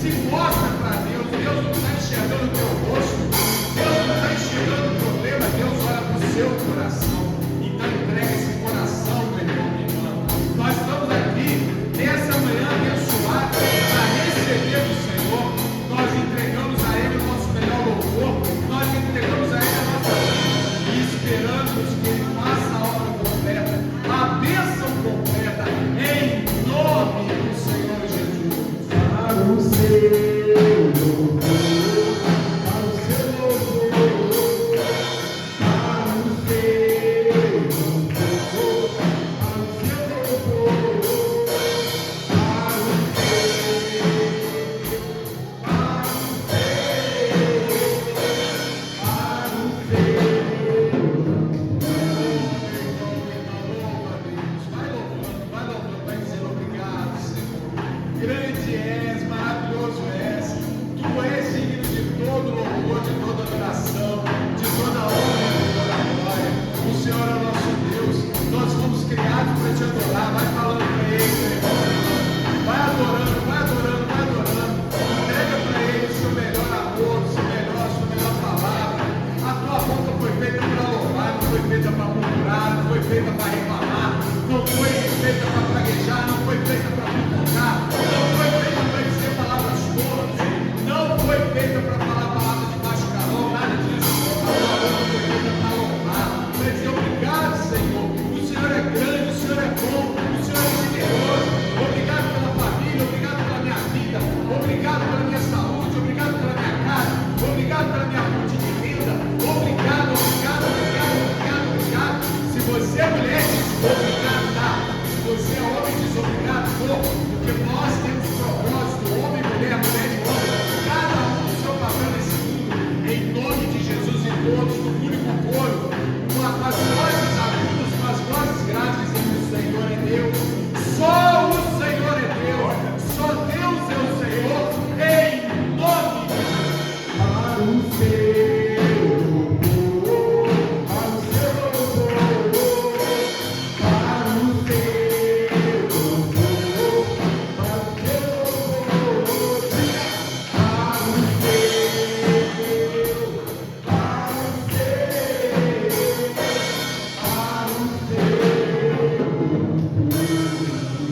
Se mostra para Deus. Deus não está enxergando o teu rosto, Deus não está enxergando o problema, Deus olha para o seu coração. Então entrega esse coração, meu irmão, minha irmã. Nós estamos aqui nessa manhã abençoada para receber do Senhor. Nós entregamos a Ele o nosso melhor louvor, nós entregamos a Ele a nossa vida e esperamos que Ele faça a obra completa, a bênção completa, em nome do Senhor Jesus. Para o seu louvor, para o seu louvor, para o seu louvor, para o seu louvor, para o grande és, maravilhoso és, tu és digno de todo louvor, de toda adoração, de toda honra e de toda glória. O Senhor é o nosso Deus, nós fomos criados para te adorar. Vai falando para Ele, meu irmão. Vai adorando, vai adorando, vai adorando. Entrega para Ele o seu melhor amor, o seu melhor, a sua melhor palavra. A tua boca foi feita para louvar, não foi feita para murmurar, não foi feita para reclamar, não foi feita para praguejar, não foi feita para fofocar, não foi feita para dizer palavras tolas, não foi feita para falar palavras de baixo calão, nada disso. A tua boca foi feita para louvar, para dizer obrigado, Senhor. O Senhor é grande, o Senhor é bom, o Senhor é generoso. Obrigado pela família, obrigado pela minha vida, obrigado pela minha saúde, obrigado pela minha casa, obrigado pela minha fonte de renda, obrigado, obrigado, obrigado, obrigado, obrigado. Se você é mulher, obrigada. Se você é homem, diz obrigado, porque nós temos propósito, homem, mulher, mulher e homem, cada um no seu papel nesse mundo, em nome de Jesus e todos, no único coro, com as vozes agudas, com as vozes graves, dizendo: o Senhor é Deus, só o Senhor é Deus, só Deus é o Senhor, em nome de Jesus. Para o seu louvor, para o seu louvor, para o seu louvor, para o seu louvor, para o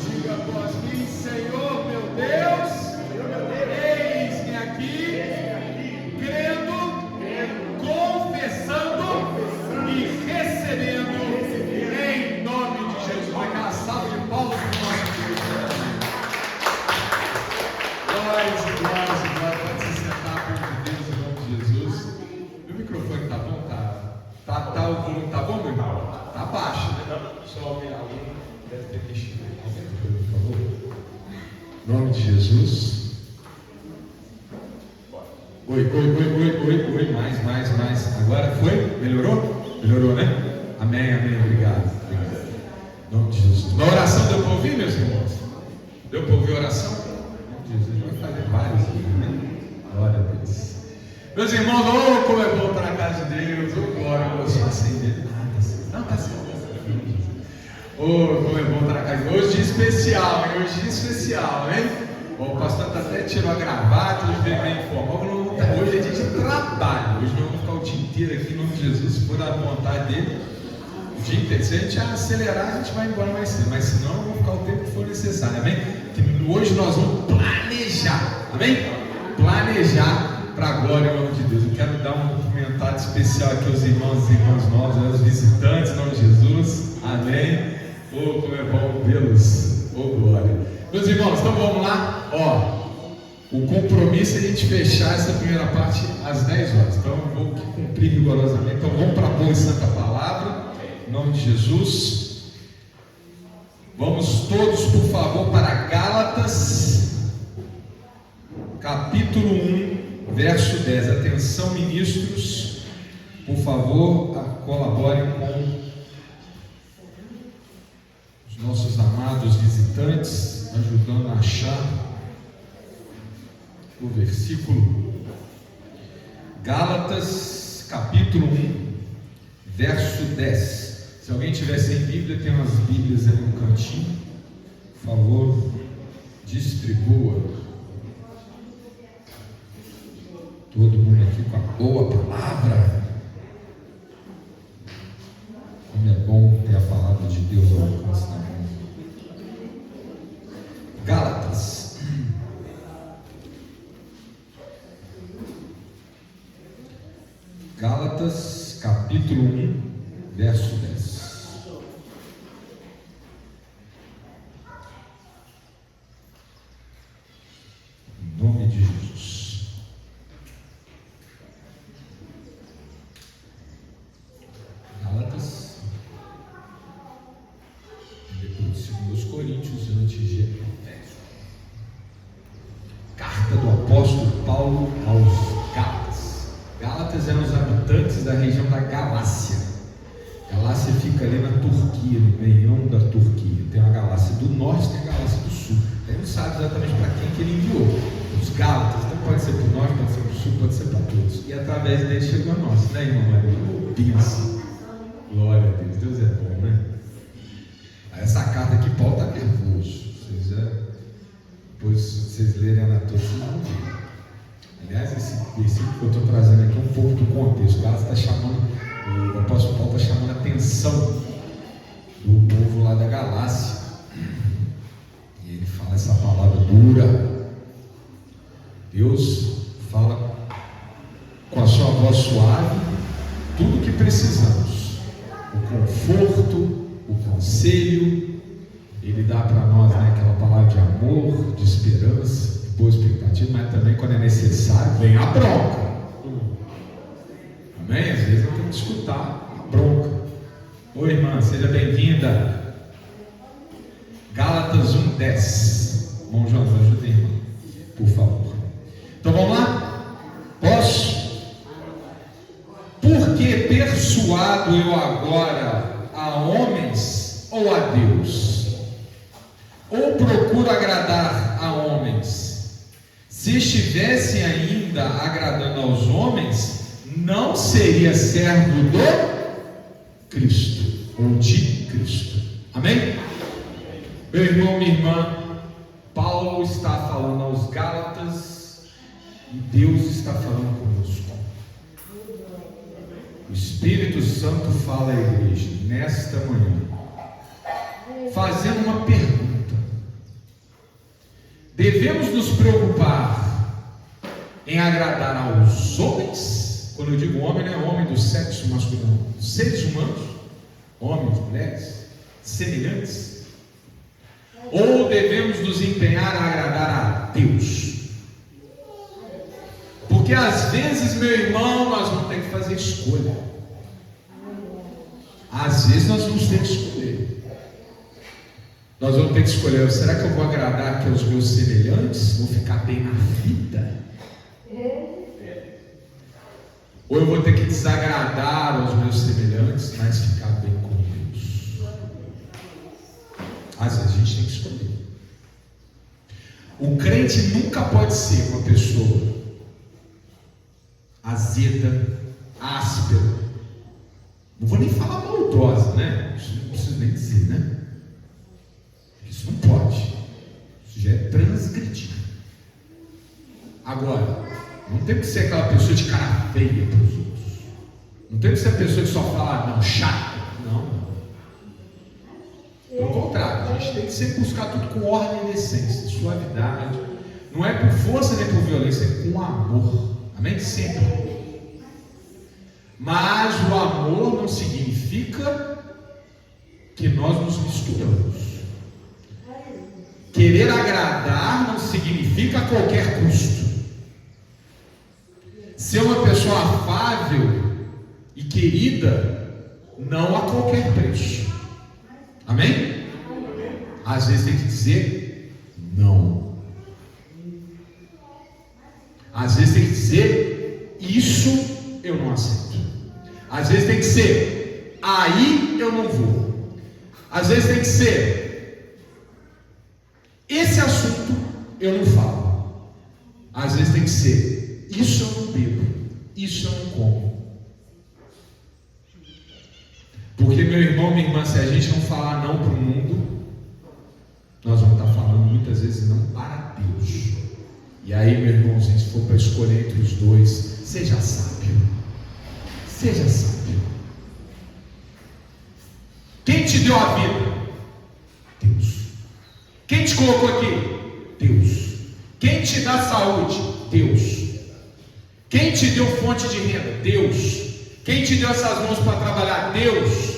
diga após mim: Senhor meu Deus, eis-me aqui, crendo, confessando e recebendo, em nome de Jesus. Aquela salva de palmas para o nosso Deus. Glórias e glórias e glórias. Pode se sentar, povo de Deus, em nome de Jesus. Meu microfone tá bom? Tá o volume tá bom, meu irmão? Tá baixo, né? Só alguém deve ter mexido. Por favor. Em nome de Jesus. Oi. Mais. Agora foi? Melhorou? Melhorou, né? Amém. Obrigado. Em nome de Jesus. Na oração deu para ouvir, meus irmãos? Deu para ouvir a oração? Em nome de Jesus. Vai fazer vários aqui, né? Glória a Deus. Meus irmãos, como é bom estar na casa de Deus. Glória a Deus. Só acender nada. Não, tá certo. Como é bom estar na casa de Deus. Hoje dia especial, hein? Hoje dia especial, hein? O pastor até tirou a gravata, hoje veio bem informal. Hoje é dia de trabalho. Hoje nós vamos ficar o dia inteiro aqui, em nome de Jesus, se for da vontade dele. O dia inteiro. Se a gente acelerar, a gente vai embora mais cedo. Mas se não, vamos ficar o tempo que for necessário, amém? Hoje nós vamos planejar, amém? Planejar para a glória, em nome de Deus. Eu quero dar um comentário especial aqui aos irmãos e irmãs nossos, aos visitantes, em nome de Jesus, amém? Como é bom vê-los, glória. Meus irmãos, então vamos lá, o compromisso é a gente fechar essa primeira parte às 10 horas, então eu vou cumprir rigorosamente. Então vamos para a boa e santa palavra, em nome de Jesus. Vamos todos, por favor, para Gálatas, capítulo 1, verso 10. Atenção, ministros, por favor, colaborem com os nossos amados visitantes, ajudando a achar o versículo. Gálatas, capítulo 1, verso 10. Se alguém tiver sem Bíblia, tem umas Bíblias ali no cantinho, por favor, distribua. Todo mundo aqui com a boa palavra. Como é bom ter a palavra de Deus ao alcance da mão. Gálatas. Gálatas, capítulo 1, verso 10. Em nome de Jesus. Gálatas, depois de 2 Coríntios, antes de Efésios. Carta do apóstolo Paulo aos Gálatas. Gálatas eram os habitantes da região da Galácia. Galácia fica ali na Turquia, no meião da Turquia. Tem a Galácia do norte e tem a Galácia do sul. Ele não sabe exatamente para quem que ele enviou. Os Gálatas, então pode ser para o norte, pode ser para o sul, pode ser para todos. E através dele chegou a nós, né, irmão Maria? Benção. Glória a Deus, Deus é bom, né? Essa carta aqui, Paulo está nervoso. Depois vocês lerem ela toda, vocês vão ver. Aliás, esse versículo que eu estou trazendo aqui é um pouco do contexto. O Gálatas está chamando, o apóstolo Paulo está chamando a atenção do povo lá da Galácia. E ele fala essa palavra dura. Deus fala com a sua voz suave tudo o que precisamos. O conforto, o conselho. Ele dá para nós, né, aquela palavra de amor, de esperança, de boa expectativa, mas também quando é necessário, vem a bronca. Amém? Às vezes eu tenho que escutar a bronca. Oi, irmã, seja bem-vinda. Gálatas 1:10. Irmão João, ajuda aí, irmã, por favor. Então vamos lá? Posso? Porque persuado eu agora a homens ou a Deus? Ou procuro agradar a homens? Se estivesse ainda agradando aos homens, não seria servo do Cristo, ou de Cristo. Amém? Meu irmão, minha irmã, Paulo está falando aos Gálatas e Deus está falando conosco. O Espírito Santo fala à igreja nesta manhã, fazendo uma pergunta. Devemos nos preocupar em agradar aos homens? Quando eu digo homem, não é homem do sexo masculino, seres humanos, homens, mulheres, semelhantes. Ou devemos nos empenhar a agradar a Deus? Porque às vezes, meu irmão, nós vamos ter que fazer escolha. Às vezes nós vamos ter que escolher. Nós vamos ter que escolher: será que eu vou agradar aqui aos meus semelhantes? Vou ficar bem na vida? Ou eu vou ter que desagradar aos meus semelhantes, mas ficar bem com Deus? Às vezes a gente tem que escolher. O crente nunca pode ser uma pessoa azeda, áspera. Não vou nem falar maldosa, né? Isso não preciso nem dizer, né? Isso não pode. Isso já é transgredir. Agora, não tem que ser aquela pessoa de cara feia para os outros. Não tem que ser a pessoa que só fala, não, chato. Não. Pelo contrário, a gente tem que sempre buscar tudo com ordem e decência, suavidade. Não é por força nem por violência, é com amor. Amém? Sempre. Mas o amor não significa que nós nos misturamos. Querer agradar não significa a qualquer custo. Ser uma pessoa afável e querida, não a qualquer preço. Amém? Às vezes tem que dizer não. Às vezes tem que dizer: isso eu não aceito. Às vezes tem que ser: aí eu não vou. Às vezes tem que ser: esse assunto eu não falo. Às vezes tem que ser: isso eu não bebo, isso eu não como. Porque, meu irmão, minha irmã, se a gente não falar não para o mundo, nós vamos estar falando muitas vezes não para Deus. E E aí, meu irmãozinho, se for para escolher entre os dois, seja sábio. Seja sábio. Quem te deu a vida? Deus. Quem te colocou aqui? Deus. Quem te dá saúde? Deus. Quem te deu fonte de renda? Deus. Quem te deu essas mãos para trabalhar? Deus.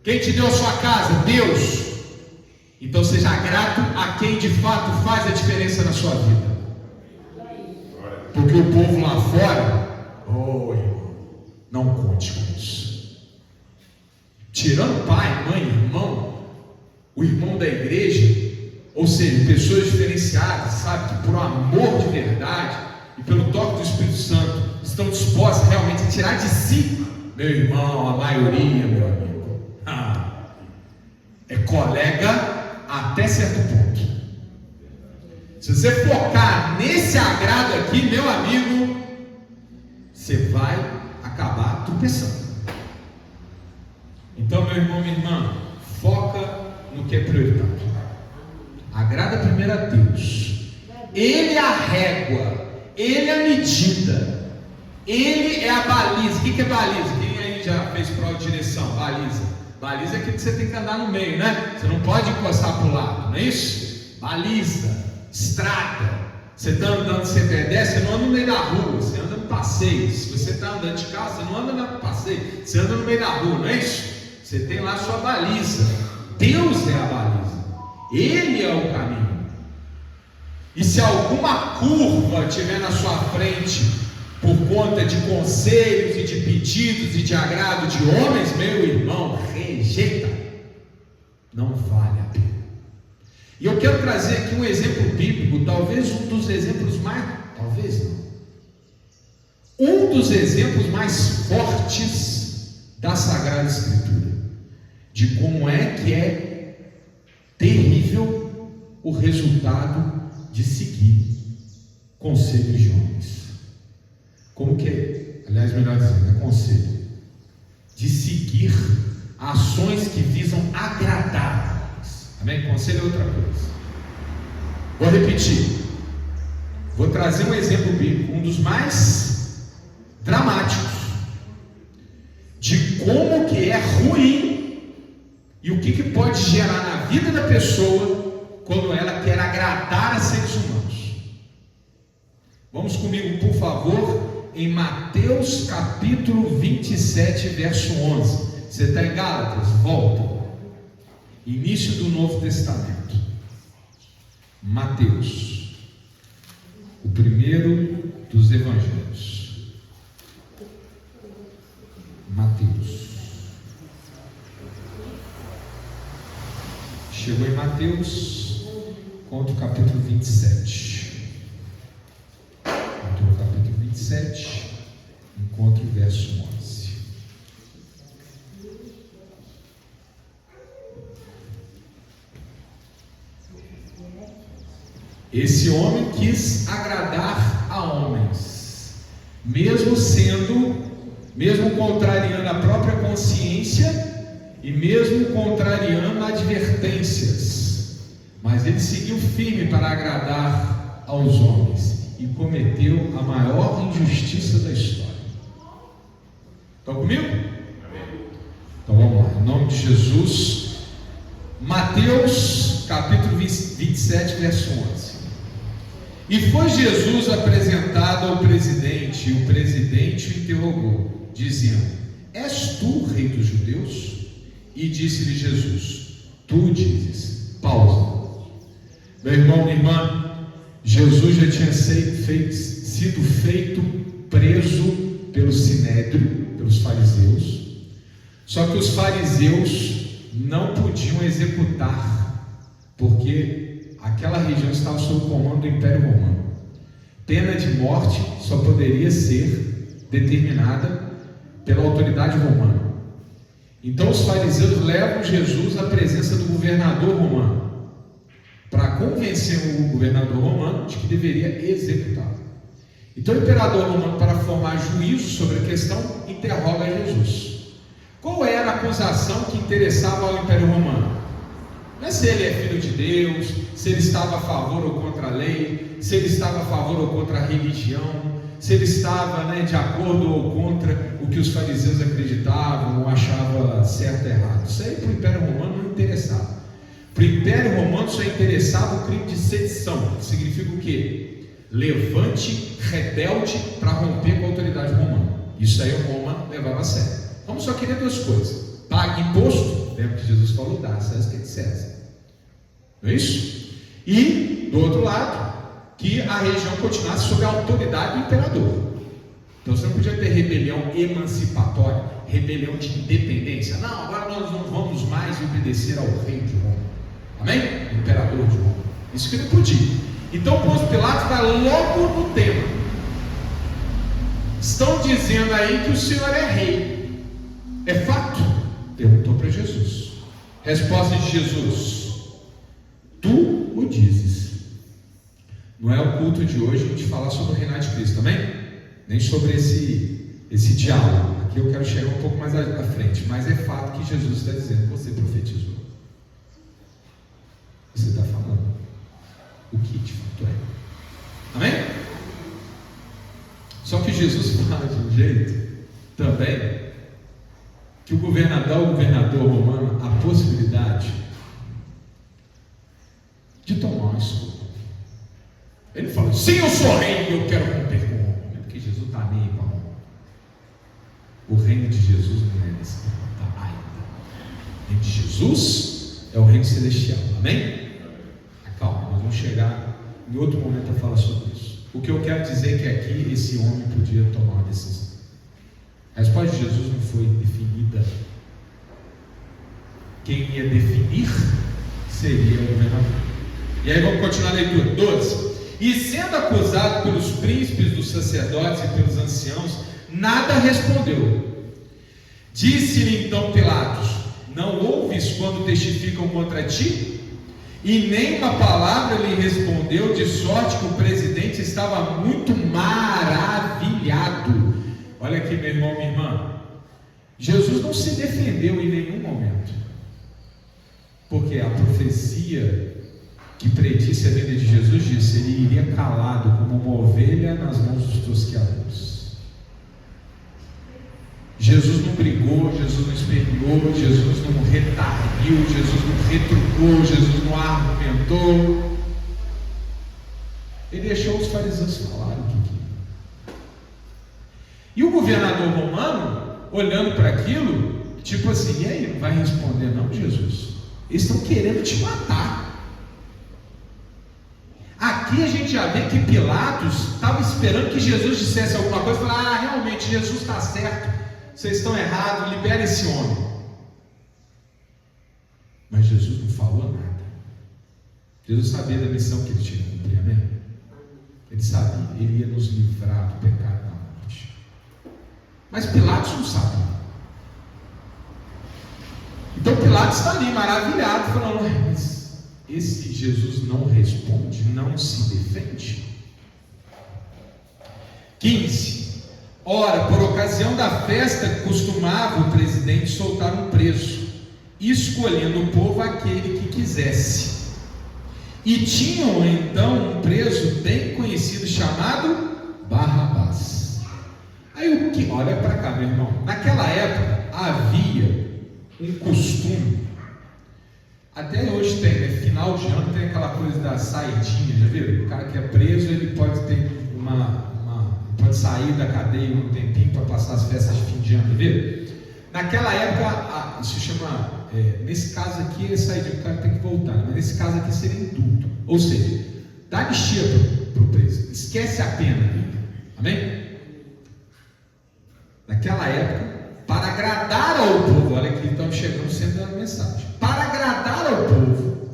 Quem te deu a sua casa? Deus. Então seja grato a quem de fato faz a diferença na sua vida. Porque o povo lá fora, irmão, não conte com isso. Tirando pai, mãe, irmão, o irmão da igreja, ou seja, pessoas diferenciadas, sabe, que por amor de verdade e pelo toque do Espírito Santo estão dispostas realmente a tirar de si, meu irmão, a maioria, meu amigo, é colega até certo ponto. Se você focar nesse agrado aqui, meu amigo, você vai acabar tropeçando. Então, meu irmão, minha irmã, foca no que é prioritário. Agrada primeiro a Deus. Ele é a régua, Ele é a medida, Ele é a baliza. O que é baliza? Quem aí já fez prova de direção? Baliza. Baliza é aquilo que você tem que andar no meio, né? Você não pode encostar para o lado, não é isso? Baliza, estrada. Você está andando, você pedestre, você não anda no meio da rua, você anda no passeio. Se você está andando de carro, você não anda no passeio, você anda no meio da rua, não é isso? Você tem lá a sua baliza. Deus é a baliza, Ele é o caminho. E se alguma curva estiver na sua frente, por conta de conselhos e de pedidos e de agrado de homens, meu irmão, rejeita. Não vale a pena. E eu quero trazer aqui um exemplo bíblico, talvez um dos exemplos mais, talvez não, um dos exemplos mais fortes da Sagrada Escritura, de como é que é terrível o resultado de seguir conselhos de homens. Como que é, aliás, melhor dizendo, é conselho de seguir ações que visam agradar a homens. Amém? Conselho é outra coisa. Vou repetir. Vou trazer um exemplo bíblico, um dos mais dramáticos, de como que é ruim e o que pode gerar na vida da pessoa quando ela quer agradar a seres humanos. Vamos comigo, por favor, em Mateus capítulo 27, verso 11. Você está em Gálatas? Volta. Início do Novo Testamento. Mateus, o primeiro dos evangelhos. Mateus. Chegou em Mateus, conta o capítulo 27. Conta o capítulo 27, encontra o verso 11. Esse homem quis agradar a homens, mesmo contrariando a própria consciência e mesmo contrariando advertências, mas ele seguiu firme para agradar aos homens e cometeu a maior injustiça da história. Estão comigo? Então vamos lá, em nome de Jesus. Mateus capítulo 27, verso 11. E foi Jesus apresentado ao presidente, e o presidente o interrogou, dizendo: És tu rei dos judeus? E disse-lhe Jesus: Tu dizes. Pausa. Meu irmão, minha irmã, Jesus já tinha sido feito preso pelo Sinédrio, pelos fariseus. Só que os fariseus não podiam executar, porque aquela região estava sob o comando do Império Romano. Pena de morte só poderia ser determinada pela autoridade romana. Então os fariseus levam Jesus à presença do governador romano, para convencer o governador romano de que deveria executá-lo. Então o imperador romano, para formar juízo sobre a questão, interroga Jesus. Qual era a acusação que interessava ao Império Romano? Não é se ele é filho de Deus, se ele estava a favor ou contra a lei, se ele estava a favor ou contra a religião, se ele estava de acordo ou contra o que os fariseus acreditavam ou achavam certo ou errado. Isso aí para o Império Romano não interessava. Para o Império Romano só interessava o crime de sedição, que significa o quê? Levante rebelde para romper com a autoridade romana. Isso aí o Roma levava a sério. Roma só queria duas coisas: pague imposto, lembra que Jesus falou, dá a César o que é de César, não é isso? E do outro lado, que a região continuasse sob a autoridade do imperador. Então você não podia ter rebelião emancipatória, rebelião de independência. Não, agora nós não vamos mais obedecer ao rei de Roma, amém? O imperador de Roma. Isso que não podia. Então Pôncio Pilatos vai logo no tema. Estão dizendo aí que o Senhor é rei. É fato? Perguntou para Jesus. Resposta de Jesus: tu o dizes. Não é o culto de hoje a gente falar sobre o reinado de Cristo, amém? Nem sobre esse diálogo. Aqui eu quero chegar um pouco mais à frente. Mas é fato que Jesus está dizendo: você profetizou. Você está falando o que de fato é. Amém? Só que Jesus fala de um jeito também que o governador romano a possibilidade de tomar uma escolha. Ele fala: sim, eu sou rei e eu quero romper com Roma. Não é porque Jesus está nem aí para Roma. O reino de Jesus não é nesse tempo ainda. O reino de Jesus é o reino celestial. Amém? Calma, nós vamos chegar em outro momento a falar sobre isso. O que eu quero dizer é que aqui esse homem podia tomar uma decisão. A resposta de Jesus não foi definida. Quem ia definir seria o governador. E aí vamos continuar a leitura. 12. E sendo acusado pelos príncipes dos sacerdotes e pelos anciãos, nada respondeu. Disse-lhe então Pilatos: não ouves quando testificam contra ti? E nem uma palavra lhe respondeu, de sorte que o presidente estava muito maravilhado. Olha aqui, meu irmão, minha irmã. Jesus não se defendeu em nenhum momento, porque a profecia que predisse a vinda de Jesus disse: ele iria calado como uma ovelha nas mãos dos tosqueadores. Jesus não brigou, Jesus não esperneou, Jesus não retardiu, Jesus não retrucou, Jesus não argumentou. Ele deixou os fariseus falarem o que queriam. E o governador romano, olhando para aquilo, tipo assim: e aí, não vai responder não, Jesus? Eles estão querendo te matar. Aqui a gente já vê que Pilatos estava esperando que Jesus dissesse alguma coisa, e falar: realmente Jesus está certo, vocês estão errados, libera esse homem. Mas Jesus não falou nada. Jesus sabia da missão que ele tinha que cumprir, amém? Ele sabia, ele ia nos livrar do pecado da morte. Mas Pilatos não sabia. Então Pilatos está ali maravilhado, falando: mas esse Jesus não responde, não se defende. 15. Ora, por ocasião da festa, costumava o presidente soltar um preso, escolhendo o povo aquele que quisesse. E tinham então um preso bem conhecido chamado Barrabás. Aí o que? Olha para cá, meu irmão. Naquela época havia um costume. Até hoje tem, né? Final de ano tem aquela coisa da saidinha, já viram? O cara que é preso, ele pode ter pode sair da cadeia um tempinho para passar as festas de fim de ano, já viram? Naquela época, isso se chama, nesse caso aqui, ele sair, o cara tem que voltar, mas nesse caso aqui seria indulto, ou seja, dá anistia para o preso, esquece a pena, amém? Naquela época, para agradar ao povo, olha aqui, estamos chegando sempre na mensagem, para agradar ao povo,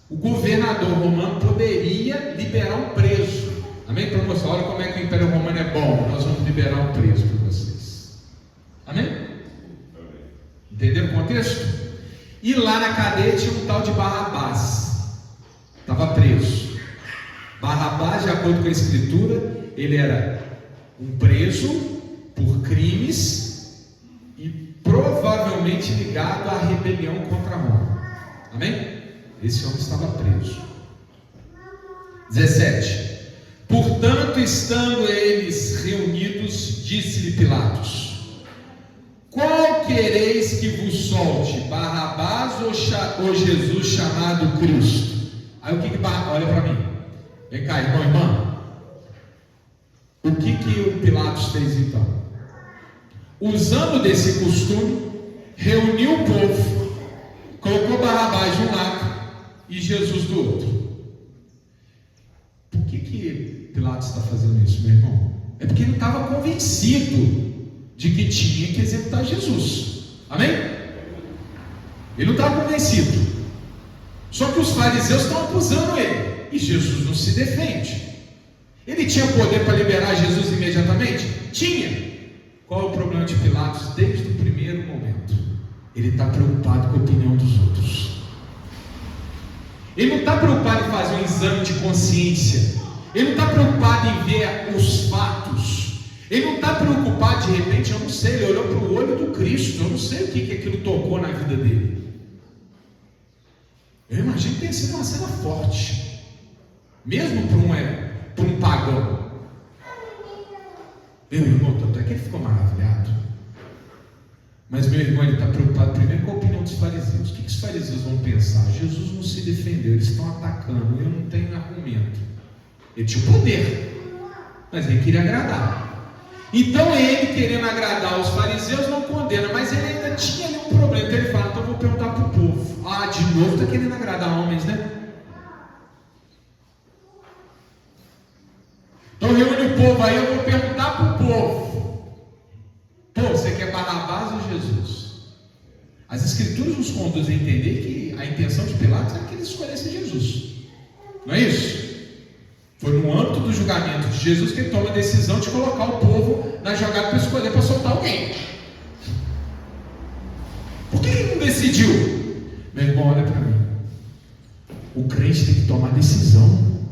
o governador romano poderia liberar um preso, amém? Para mostrar, olha como é que o Império Romano é bom, nós vamos liberar um preso para vocês, amém? Entenderam o contexto? E lá na cadeia tinha um tal de Barrabás, estava preso. Barrabás, de acordo com a escritura, ele era um preso por crimes e provavelmente ligado à rebelião contra Roma. Amém? Esse homem estava preso. 17. Portanto, estando eles reunidos, disse-lhe Pilatos: qual quereis que vos solte, Barrabás ou Jesus chamado Cristo? Aí o que Barrabás, olha para mim, vem cá, irmão, irmã, o que o Pilatos fez então? Usando desse costume, reuniu o povo, colocou Barrabás de um lado e Jesus do outro. Por que Pilatos está fazendo isso, meu irmão? É porque ele estava convencido de que tinha que executar Jesus. Amém? Ele não estava convencido. Só que os fariseus estão acusando ele, e Jesus não se defende. Ele tinha poder para liberar Jesus imediatamente? Tinha. Qual é o problema de Pilatos desde o primeiro momento? Ele está preocupado com a opinião dos outros. Ele não está preocupado em fazer um exame de consciência. Ele não está preocupado em ver os fatos. Ele não está preocupado, de repente, eu não sei, ele olhou para o olho do Cristo, eu não sei o que aquilo tocou na vida dele. Eu imagino que tenha sido uma cena forte, mesmo para um pagão. Meu irmão, tanto é que ele ficou maravilhado. Mas meu irmão, ele está preocupado primeiro com a opinião dos fariseus. O que os fariseus vão pensar? Jesus não se defendeu, eles estão atacando, eu não tenho argumento. Ele tinha poder, mas ele queria agradar. Então ele, querendo agradar os fariseus, não condena, mas ele ainda tinha ali um problema. Então ele fala: então eu vou perguntar para o povo. Ah, de novo está querendo agradar homens, né? Então reúne o povo aí, eu vou perguntar para o povo: pô, você quer Barrabás ou Jesus? As escrituras nos conduzem a entender que a intenção de Pilatos era que eles escolhessem Jesus. Não é isso? Foi no âmbito do julgamento de Jesus que ele toma a decisão de colocar o povo na jogada para escolher, para soltar alguém. Por que ele não decidiu? Meu irmão, olha para mim. O crente tem que tomar decisão.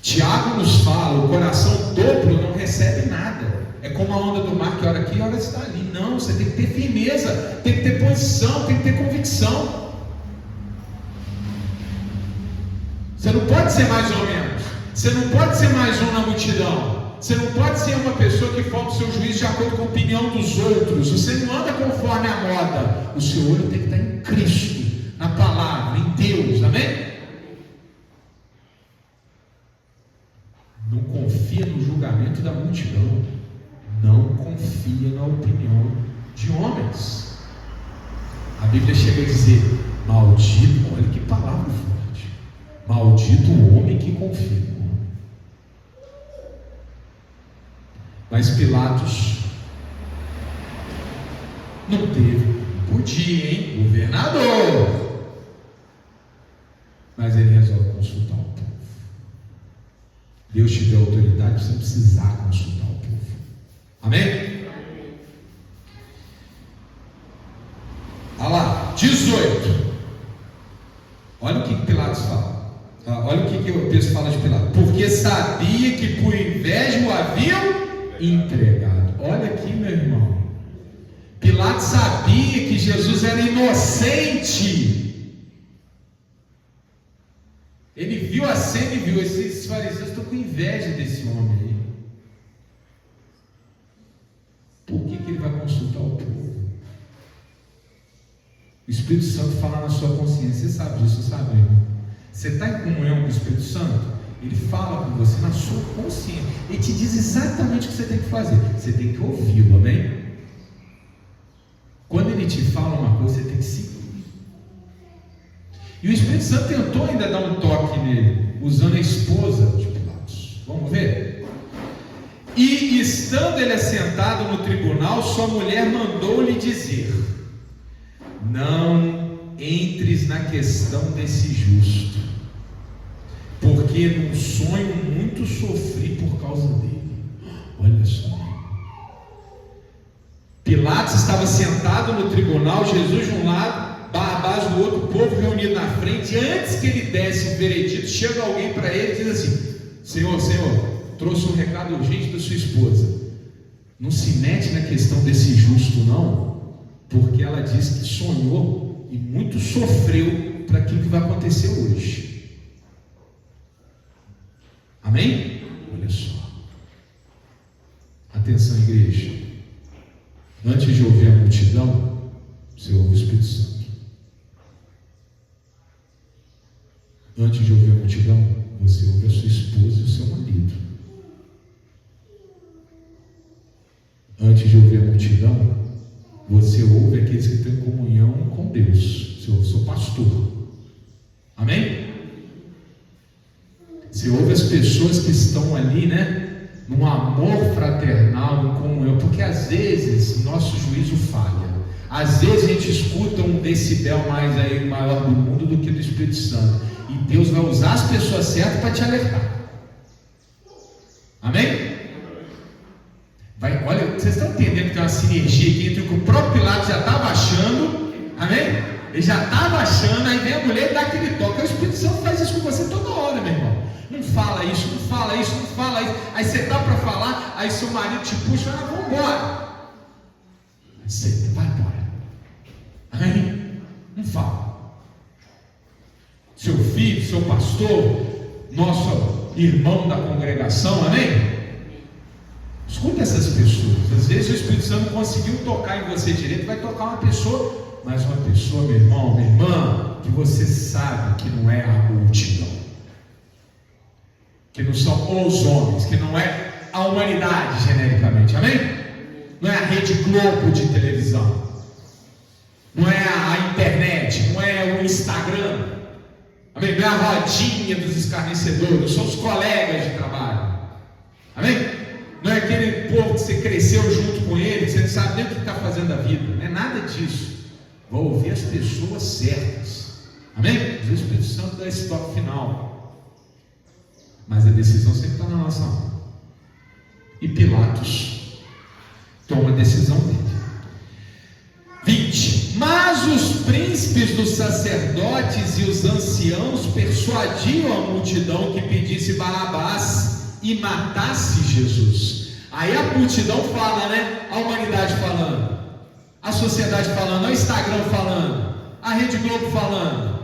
Tiago nos fala: o coração duplo não recebe nada. É como a onda do mar que ora aqui e ora está ali. Não, você tem que ter firmeza, tem que ter posição, tem que ter convicção. Você não pode ser mais ou menos. Você não pode ser mais um na multidão. Você não pode ser uma pessoa que forma o seu juízo de acordo com a opinião dos outros. Você não anda conforme a moda. O seu olho tem que estar em Cristo, na palavra, em Deus. Amém? Não confia no julgamento da multidão. Não confia na opinião de homens. A Bíblia chega a dizer: maldito, olha que palavra forte. Maldito o homem que confia no homem. Mas Pilatos não teve, podia, hein? Governador. Mas ele resolve consultar o povo. Deus te deu autoridade, você precisar consultar o povo. Amém? Olha lá, 18. Olha o que Pilatos fala. Olha o que o texto fala de Pilatos: porque sabia que por inveja o haviam entregado. Olha aqui, meu irmão. Pilatos sabia que Jesus era inocente. Ele viu a cena e viu: esses fariseus estão com inveja desse homem aí. Por que ele vai consultar o povo? O Espírito Santo fala na sua consciência. Você sabe disso, sabe, irmão? Você está em comunhão com o Espírito Santo? Ele fala com você na sua consciência. Ele te diz exatamente o que você tem que fazer. Você tem que ouvi-lo, amém? Quando ele te fala uma coisa, você tem que seguir. E o Espírito Santo tentou ainda dar um toque nele, usando a esposa de Pilatos. Vamos ver? E estando ele assentado no tribunal, sua mulher mandou-lhe dizer: não entres na questão desse justo, porque num sonho muito sofri por causa dele. Olha só. Pilatos estava sentado no tribunal, Jesus de um lado, Barrabás do outro, o povo reunido na frente. Antes que ele desse o veredito, chega alguém para ele e diz assim: Senhor, trouxe um recado urgente da sua esposa. Não se mete na questão desse justo não, porque ela diz que sonhou e muito sofreu para aquilo que vai acontecer hoje. Amém? Olha só. Atenção, igreja. Antes de ouvir a multidão, você ouve o Espírito Santo. Antes de ouvir a multidão, você ouve a sua esposa e o seu marido. Antes de ouvir a multidão, você ouve aqueles que têm comunhão com Deus. Você ouve o seu pastor. Amém? Você ouve as pessoas que estão ali, né? Num amor fraternal, em comunhão. Porque às vezes nosso juízo falha. Às vezes a gente escuta um decibel mais aí, maior do mundo do que do Espírito Santo. E Deus vai usar as pessoas certas para te alertar. Amém? Olha, vocês estão entendendo que tem uma sinergia aqui entre o que o próprio Pilatos já estava achando. Amém? Ele já estava achando, aí vem a mulher e dá aquele toque. O Espírito Santo faz isso com você toda hora, meu irmão. Não fala isso, não fala isso, não fala isso. Aí você dá para falar, aí seu marido te puxa e fala, vamos embora. Você vai embora. Amém? Não fala. Seu filho, seu pastor, nosso irmão da congregação, amém? Escuta essas pessoas. Às vezes o Espírito Santo não conseguiu tocar em você direito, vai tocar uma pessoa, mas uma pessoa, meu irmão, minha irmã, que você sabe que não é a multidão, que não são os homens, que não é a humanidade genericamente, amém? Não é a Rede Globo de televisão, não é a internet, não é o Instagram, amém? Não é a rodinha dos escarnecedores, são os colegas de trabalho, amém? Não é aquele povo que você cresceu junto com ele, que você não sabe nem o que está fazendo da vida, não é nada disso. Vou ouvir as pessoas certas, amém? O Espírito Santo dá esse toque final, mas a decisão sempre está na nossa mão. E Pilatos toma a decisão dele. 20. Mas os príncipes dos sacerdotes e os anciãos persuadiam a multidão que pedisse Barabás e matasse Jesus. Aí a multidão fala, né? A humanidade falando, a sociedade falando, o Instagram falando, a Rede Globo falando,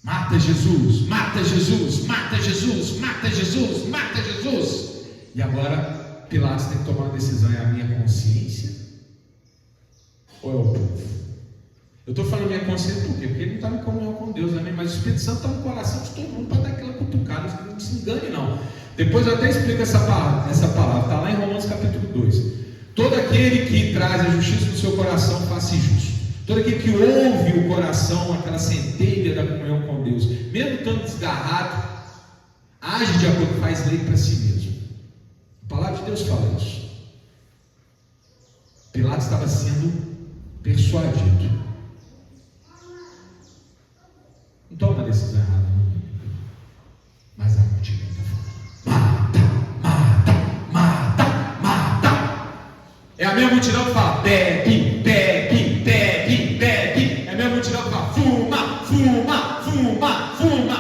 mata Jesus, mata Jesus, mata Jesus, mata Jesus, mata Jesus. E agora Pilatos tem que tomar uma decisão: é a minha consciência ou é o povo? Eu estou falando minha consciência por quê? Porque ele não está em comunhão com Deus, amém? Mas o Espírito Santo está no coração de todo mundo para dar aquela cutucada. Não se engane, não. Depois eu até explico essa palavra, está lá em Romanos capítulo 2. Todo aquele que traz a justiça no seu coração, faça justo. Todo aquele que ouve o coração, aquela centelha da comunhão com Deus, mesmo estando desgarrado, age de acordo, faz lei para si mesmo. A palavra de Deus fala isso. Pilatos estava sendo persuadido. Não toma decisão errada, não. Mas a multidão está falando: mata, mata, mata, mata. É a mesma multidão que fala: bebe, bebe, bebe, bebe. É a mesma multidão que fala: fuma, fuma, fuma, fuma.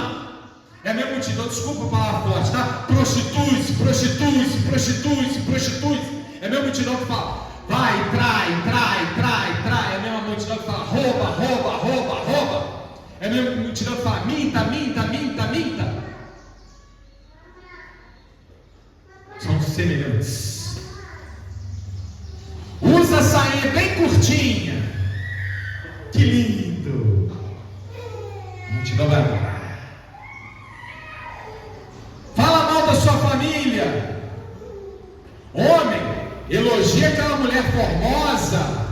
É a mesma multidão, desculpa a palavra forte, tá? Prostitui-se, prostitui-se, prostitui-se, prostitui-se. É a mesma multidão que fala: vai, trai, trai, trai, trai. É a mesma multidão que fala: rouba, rouba, rouba, rouba. É a mesma multidão que fala: minta, minta, minta, minta. São semelhantes. Usa a sainha bem curtinha. Que lindo. A multidão vai embora. Fala mal da sua família. Homem, elogia aquela mulher formosa.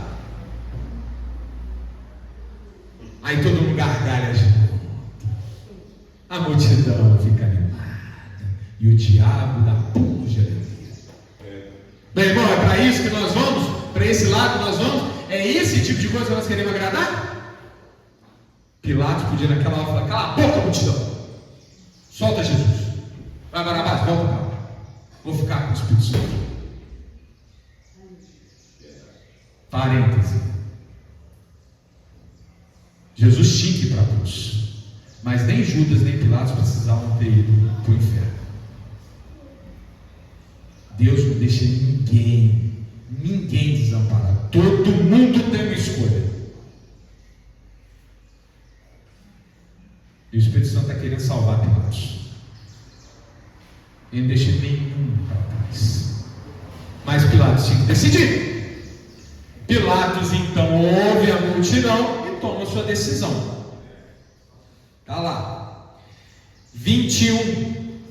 Aí todo mundo gargalha junto. A multidão fica animada. E o diabo dá pulos de alegria. Meu irmão, é para isso que nós vamos? Para esse lado que nós vamos? É esse tipo de coisa que nós queremos agradar? Pilatos podia naquela hora falar: cala a boca, multidão. Solta Jesus. Vai, Barabás, volta para cá. Vou ficar com o Espírito Santo. Parêntese. Jesus tinha que ir para a cruz, mas nem Judas nem Pilatos precisavam ter ido para o inferno. Deus não deixa ninguém desamparado. Todo mundo tem uma escolha. querendo salvar Pilatos. Ele não deixa nenhum para trás. Mas Pilatos tinha que decidir. Pilatos então ouve a multidão e toma sua decisão. Está lá, 21.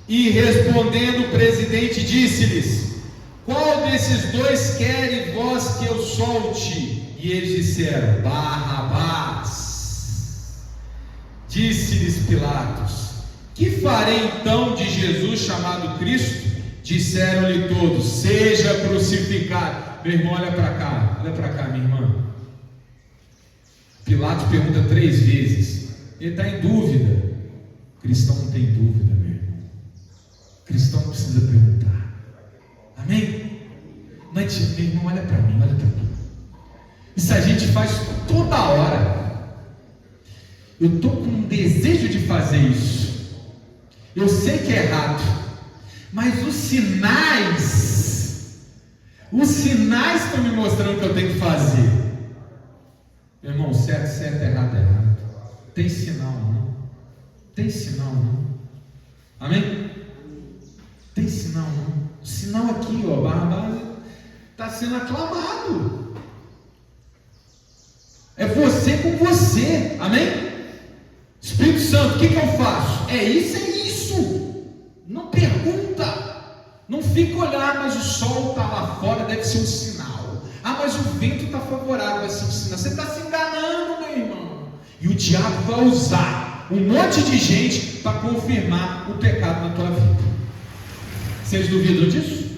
E respondendo o presidente disse-lhes: qual desses dois querem vós que eu solte? E eles disseram: Barrabás. Disse-lhes Pilatos: que farei então de Jesus chamado Cristo? Disseram-lhe todos: seja crucificado. Meu irmão, olha para cá, minha irmã. Pilatos pergunta 3 vezes, ele está em dúvida. O cristão não tem dúvida, meu irmão. O cristão não precisa perguntar. Amém? Mas, meu irmão, olha para mim, olha para mim. Isso a gente faz toda hora. Eu estou com um desejo de fazer isso. Eu sei que é errado, mas os sinais estão me mostrando que eu tenho que fazer. Meu irmão, certo, errado, errado. Tem sinal não? Tem sinal não? Amém? Tem sinal não? O sinal aqui, ó, Barrabás está sendo aclamado. É você com você, amém? Espírito Santo, o que eu faço? É isso. Não pergunta, não fica olhando, mas o sol está lá fora, deve ser um sinal. Mas o vento está favorável, vai ser um sinal. Você está se enganando, meu irmão. E o diabo vai usar um monte de gente para confirmar o pecado na tua vida. Vocês duvidam disso?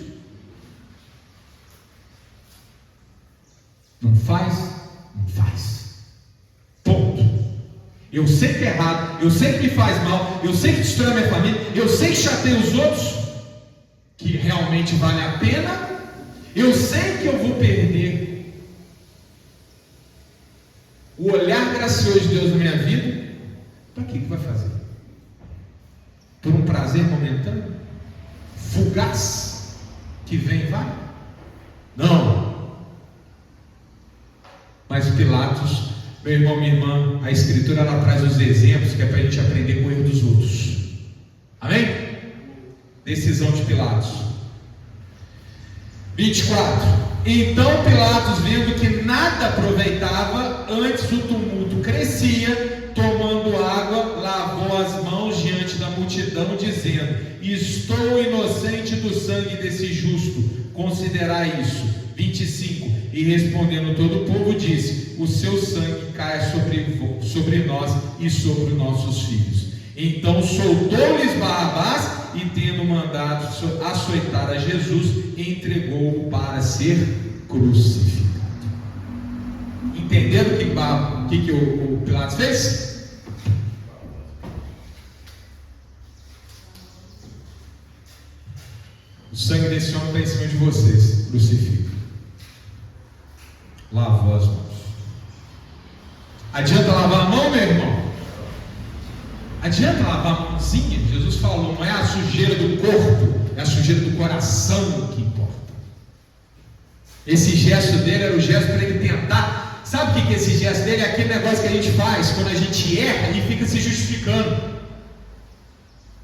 Não faz? Não faz. Ponto. Eu sei que é errado, eu sei que me faz mal, eu sei que destrói a minha família, eu sei que chateia os outros, que realmente vale a pena, eu sei que eu vou perder o olhar gracioso de Deus na minha vida. Para que vai fazer? Por um prazer momentâneo? Fugaz? Que vem e vai? Não. Mas Pilatos, meu irmão, minha irmã, a Escritura ela traz os exemplos que é para a gente aprender com o erro dos outros. Amém? Decisão de Pilatos. 24. Então Pilatos, vendo que nada aproveitava, antes o tumulto crescia, tomando água, lavou as mãos diante da multidão, dizendo: estou inocente do sangue desse justo, considerai isso. 25. E respondendo todo o povo, disse: o seu sangue caia sobre nós e sobre nossos filhos. Então soltou-lhes Barrabás, e tendo mandado açoitar a Jesus, entregou-o para ser crucificado. Entenderam o que o Pilatos fez? O sangue desse homem está em cima de vocês, crucifica. Lavou as mãos. Adianta lavar a mão, meu irmão? Adianta lavar a mãozinha? Jesus falou, não é a sujeira do corpo, é a sujeira do coração que importa. Esse gesto dele era o gesto para ele tentar. Sabe o que é esse gesto dele? É aquele negócio que a gente faz quando a gente erra e fica se justificando.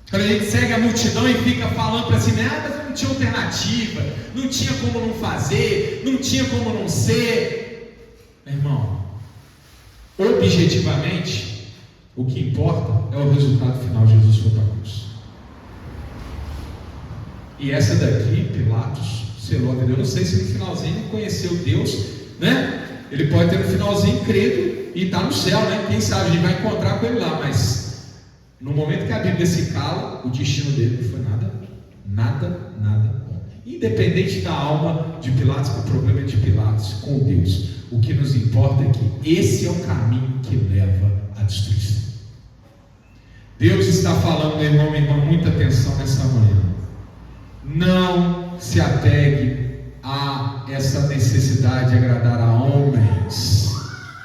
Quando a gente segue a multidão e fica falando para si, mas não tinha alternativa, não tinha como não fazer, não tinha como não ser. Meu irmão, objetivamente, o que importa é o resultado final. Jesus foi para a cruz. E essa daqui, Pilatos, selou a vida. Eu não sei se no finalzinho ele conheceu Deus, né? Ele pode ter no finalzinho credo e está no céu, né? Quem sabe a gente vai encontrar com ele lá, mas no momento que a Bíblia se cala, o destino dele não foi nada bom. Independente da alma de Pilatos, o problema é de Pilatos com Deus. O que nos importa é que esse é o caminho que leva à destruição. Deus está falando, meu irmão, minha irmã, muita atenção nessa manhã. Não se apegue a essa necessidade de agradar a homens.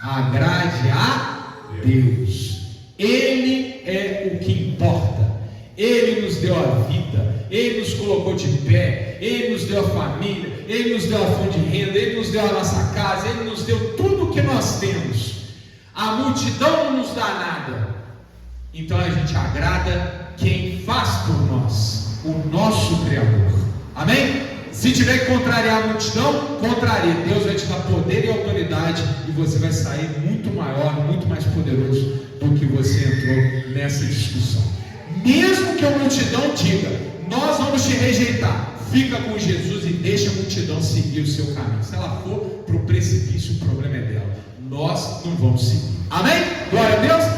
Agrade a Deus. Ele é o que importa. Ele nos deu a vida, Ele nos colocou de pé, Ele nos deu a família, Ele nos deu a fonte de renda, Ele nos deu a nossa casa, Ele nos deu tudo o que nós temos. A multidão não nos dá nada. Então a gente agrada quem faz por nós, o nosso Criador. Amém? Se tiver que contrariar a multidão, contraria. Deus vai te dar poder e autoridade e você vai sair muito maior, muito mais poderoso do que você entrou nessa discussão. Mesmo que a multidão diga, nós vamos te rejeitar, fica com Jesus e deixa a multidão seguir o seu caminho. Se ela for para o precipício, o problema é dela. Nós não vamos seguir. Amém? Glória a Deus.